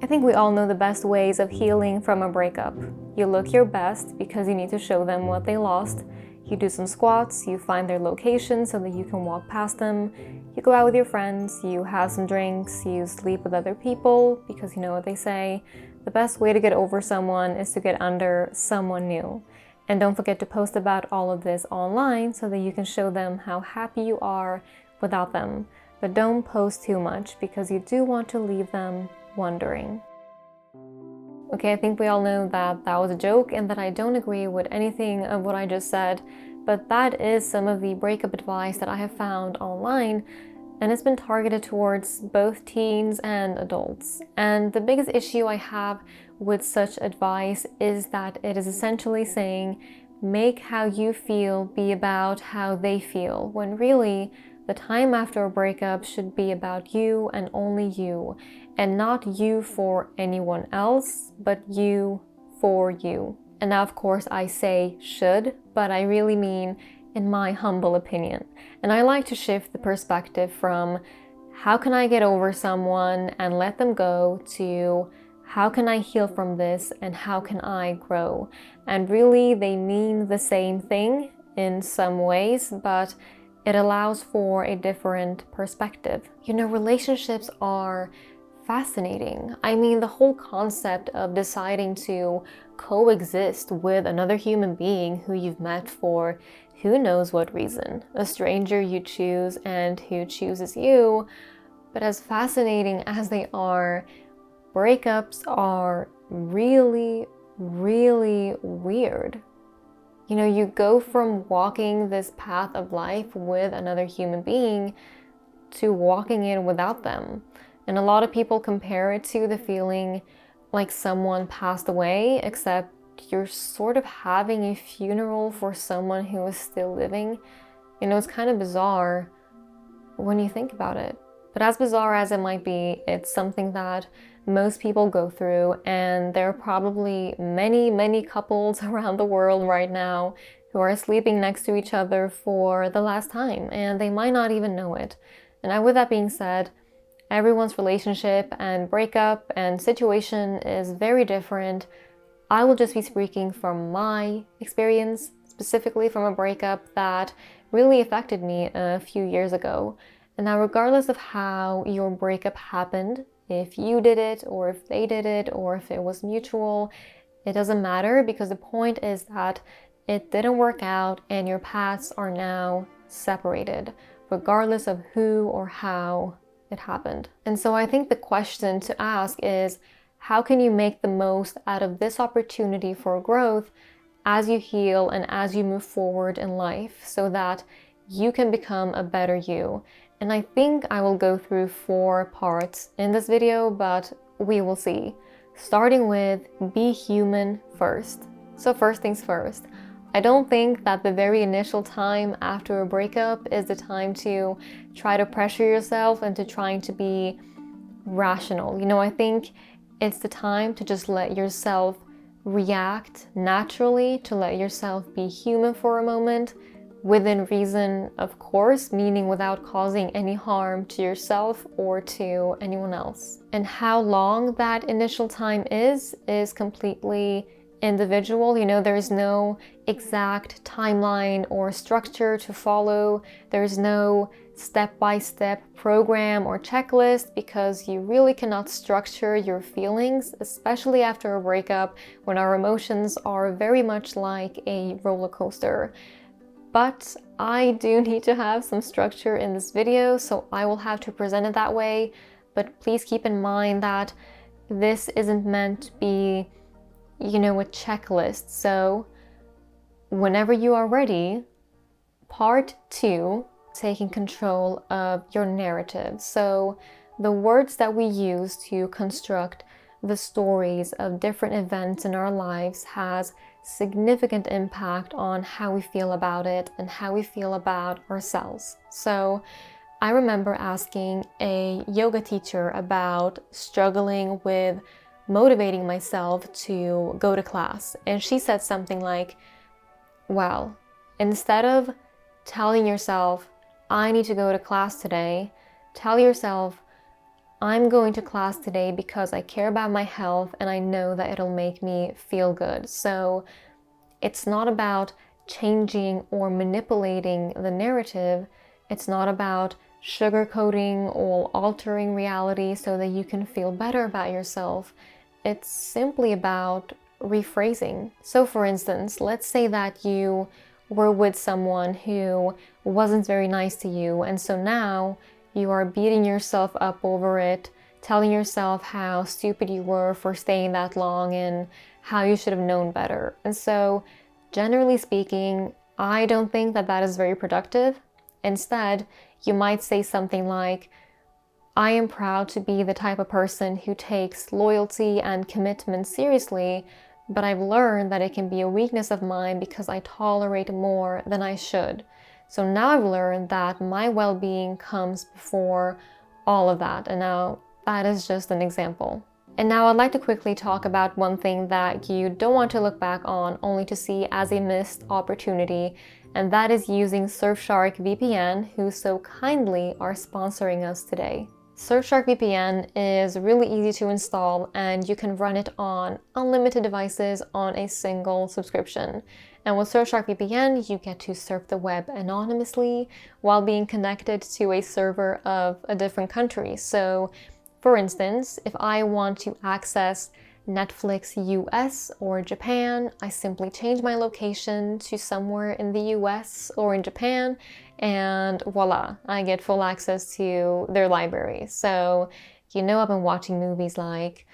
I think we all know the best ways of healing from a breakup. You look your best because you need to show them what they lost. You do some squats, you find their location so that you can walk past them. You go out with your friends, you have some drinks, you sleep with other people because you know what they say. The best way to get over someone is to get under someone new. And don't forget to post about all of this online so that you can show them how happy you are without them. But don't post too much because you do want to leave them wondering. Okay, I think we all know that that was a joke and that I don't agree with anything of what I just said, but that is some of the breakup advice that I have found online, and it's been targeted towards both teens and adults. And the biggest issue I have with such advice is that it is essentially saying, make how you feel be about how they feel, when really the time after a breakup should be about you and only you, and not you for anyone else, but you for you. And now, of course, I say should, but I really mean in my humble opinion. And I like to shift the perspective from how can I get over someone and let them go to how can I heal from this and how can I grow? And really, they mean the same thing in some ways, but it allows for a different perspective. You know, relationships are fascinating. I mean, the whole concept of deciding to coexist with another human being who you've met for who knows what reason, a stranger you choose and who chooses you. But as fascinating as they are, breakups are really, really weird. You know, you go from walking this path of life with another human being to walking it without them. And a lot of people compare it to the feeling like someone passed away, except you're sort of having a funeral for someone who is still living. You know, it's kind of bizarre when you think about it. But as bizarre as it might be, it's something that most people go through, and there are probably many, many couples around the world right now who are sleeping next to each other for the last time, and they might not even know it. And with that being said, everyone's relationship and breakup and situation is very different. I will just be speaking from my experience, specifically from a breakup that really affected me a few years ago. And now, regardless of how your breakup happened, if you did it or if they did it or if it was mutual, it doesn't matter, because the point is that it didn't work out and your paths are now separated, regardless of who or how it happened. And so I think the question to ask is, how can you make the most out of this opportunity for growth as you heal and as you move forward in life so that you can become a better you? And I think I will go through 4 parts in this video, but we will see. Starting with be human first. So first things first, I don't think that the very initial time after a breakup is the time to try to pressure yourself into trying to be rational. You know, I think it's the time to just let yourself react naturally, to let yourself be human for a moment, within reason, of course, meaning without causing any harm to yourself or to anyone else. And how long that initial time is completely individual. You know, there's no exact timeline or structure to follow. There's no step-by-step program or checklist, because you really cannot structure your feelings, especially after a breakup, when our emotions are very much like a roller coaster. But I do need to have some structure in this video, so I will have to present it that way. But please keep in mind that this isn't meant to be, you know, a checklist. So whenever you are ready, part 2, taking control of your narrative. So the words that we use to construct the stories of different events in our lives has significant impact on how we feel about it and how we feel about ourselves. So I remember asking a yoga teacher about struggling with motivating myself to go to class, and she said something like, well, instead of telling yourself, I need to go to class today, tell yourself, I'm going to class today because I care about my health and I know that it'll make me feel good. So it's not about changing or manipulating the narrative. It's not about sugarcoating or altering reality so that you can feel better about yourself. It's simply about rephrasing. So for instance, let's say that you were with someone who wasn't very nice to you, and so now you are beating yourself up over it, telling yourself how stupid you were for staying that long and how you should have known better. And so, generally speaking, I don't think that that is very productive. Instead, you might say something like, I am proud to be the type of person who takes loyalty and commitment seriously, but I've learned that it can be a weakness of mine because I tolerate more than I should. So now I've learned that my well-being comes before all of that. And now that is just an example. And now I'd like to quickly talk about one thing that you don't want to look back on only to see as a missed opportunity, and that is using Surfshark VPN, who so kindly are sponsoring us today. Surfshark VPN is really easy to install and you can run it on unlimited devices on a single subscription. And with Surfshark VPN, you get to surf the web anonymously while being connected to a server of a different country. So, for instance, if I want to access Netflix US or Japan, I simply change my location to somewhere in the US or in Japan, and voila, I get full access to their library. So, I've been watching movies like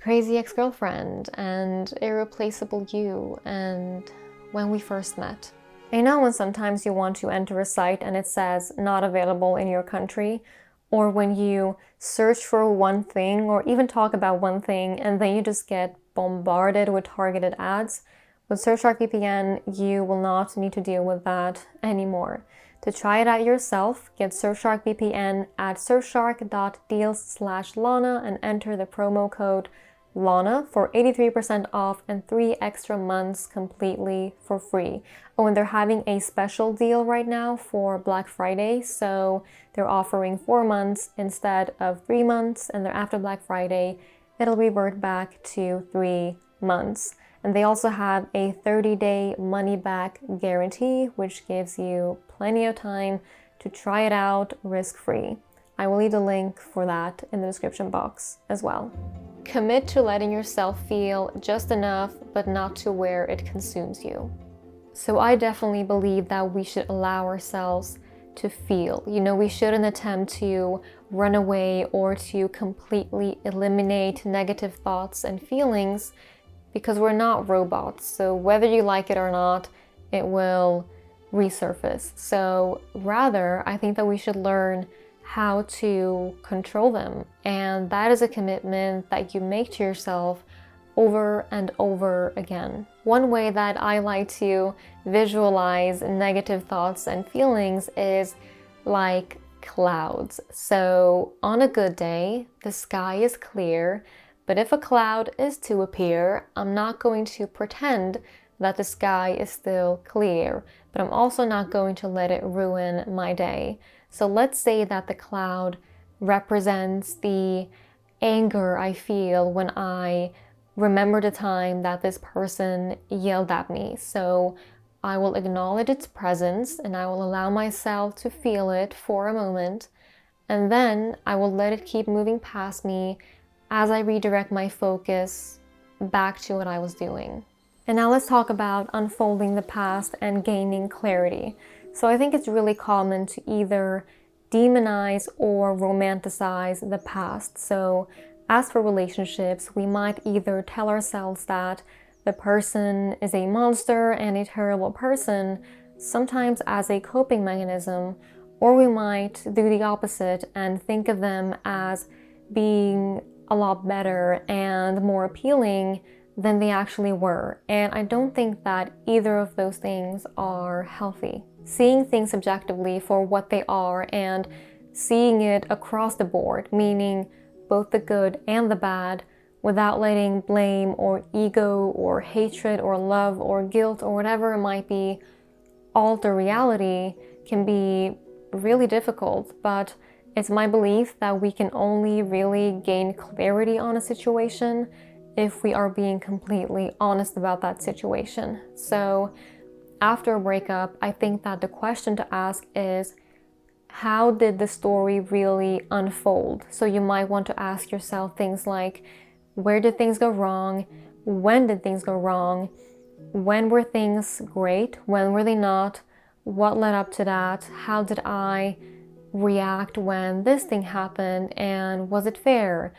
Crazy Ex-Girlfriend and Irreplaceable You and When We First Met. I know when sometimes you want to enter a site and it says not available in your country, or when you search for one thing or even talk about one thing and then you just get bombarded with targeted ads. With Surfshark VPN, you will not need to deal with that anymore. To try it out yourself, get Surfshark VPN at surfshark.deals/Lana and enter the promo code Lana for 83% off and 3 extra months completely for free. Oh, and they're having a special deal right now for Black Friday, so they're offering 4 months instead of 3 months, and then after Black Friday, it'll revert back to 3 months. And they also have a 30-day money-back guarantee, which gives you plenty of time to try it out risk-free. I will leave the link for that in the description box as well. Commit to letting yourself feel just enough, but not to where it consumes you. So I definitely believe that we should allow ourselves to feel. We shouldn't attempt to run away or to completely eliminate negative thoughts and feelings because we're not robots. So whether you like it or not, it will resurface. So rather, I think that we should learn how to control them. And that is a commitment that you make to yourself over and over again. One way that I like to visualize negative thoughts and feelings is like clouds. So on a good day, the sky is clear, but if a cloud is to appear, I'm not going to pretend that the sky is still clear, but I'm also not going to let it ruin my day. So let's say that the cloud represents the anger I feel when I remember the time that this person yelled at me. So I will acknowledge its presence and I will allow myself to feel it for a moment, and then I will let it keep moving past me as I redirect my focus back to what I was doing. And now let's talk about unfolding the past and gaining clarity. So I think it's really common to either demonize or romanticize the past. So as for relationships, we might either tell ourselves that the person is a monster and a terrible person, sometimes as a coping mechanism, or we might do the opposite and think of them as being a lot better and more appealing than they actually were. And I don't think that either of those things are healthy. Seeing things objectively for what they are and seeing it across the board, meaning both the good and the bad, without letting blame or ego or hatred or love or guilt or whatever it might be alter reality, can be really difficult. But It's my belief that we can only really gain clarity on a situation if we are being completely honest about that situation. So after a breakup, I think that the question to ask is, how did the story really unfold? So you might want to ask yourself things like, where did things go wrong? When did things go wrong? When were things great? When were they not? What led up to that? How did I react when this thing happened? And was it fair?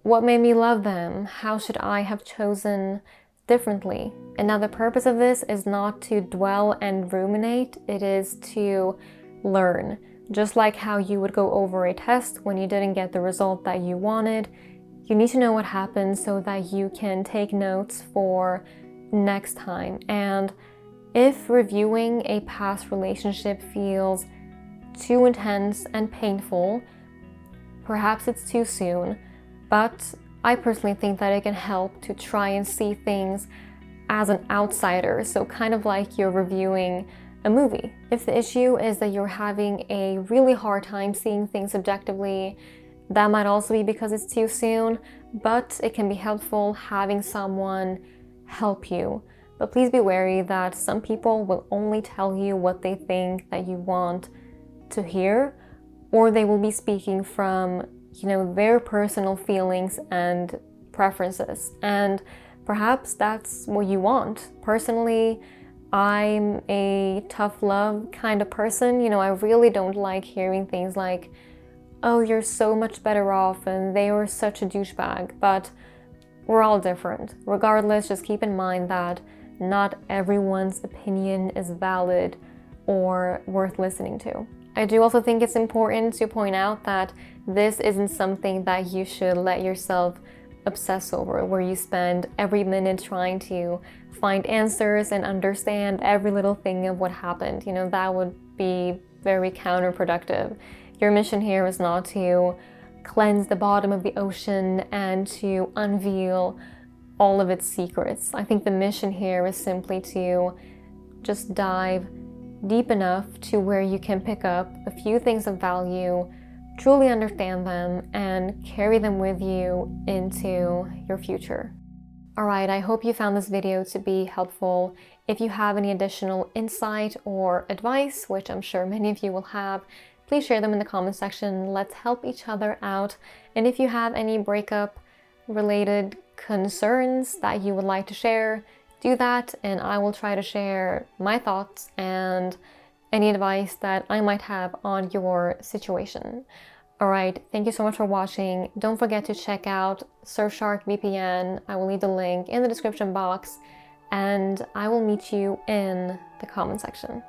What made me love them? How should I have chosen differently? And now the purpose of this is not to dwell and ruminate, it is to learn. Just like how you would go over a test when you didn't get the result that you wanted, you need to know what happened so that you can take notes for next time. And if reviewing a past relationship feels too intense and painful, perhaps it's too soon, but I personally think that it can help to try and see things as an outsider, so kind of like you're reviewing a movie. If the issue is that you're having a really hard time seeing things objectively, that might also be because it's too soon, but it can be helpful having someone help you. But please be wary that some people will only tell you what they think that you want to hear, or they will be speaking from, their personal feelings and preferences. And perhaps that's what you want. Personally, I'm a tough love kind of person. I really don't like hearing things like, oh, you're so much better off and they were such a douchebag. But we're all different. Regardless, just keep in mind that not everyone's opinion is valid or worth listening to. I do also think it's important to point out that this isn't something that you should let yourself obsess over, where you spend every minute trying to find answers and understand every little thing of what happened. That would be very counterproductive. Your mission here is not to cleanse the bottom of the ocean and to unveil all of its secrets. I think the mission here is simply to just dive deep enough to where you can pick up a few things of value, truly understand them, and carry them with you into your future. Alright, I hope you found this video to be helpful. If you have any additional insight or advice, which I'm sure many of you will have, please share them in the comment section. Let's help each other out. And if you have any breakup related concerns that you would like to share, do that and I will try to share my thoughts and any advice that I might have on your situation. Alright, thank you so much for watching. Don't forget to check out Surfshark VPN. I will leave the link in the description box and I will meet you in the comment section.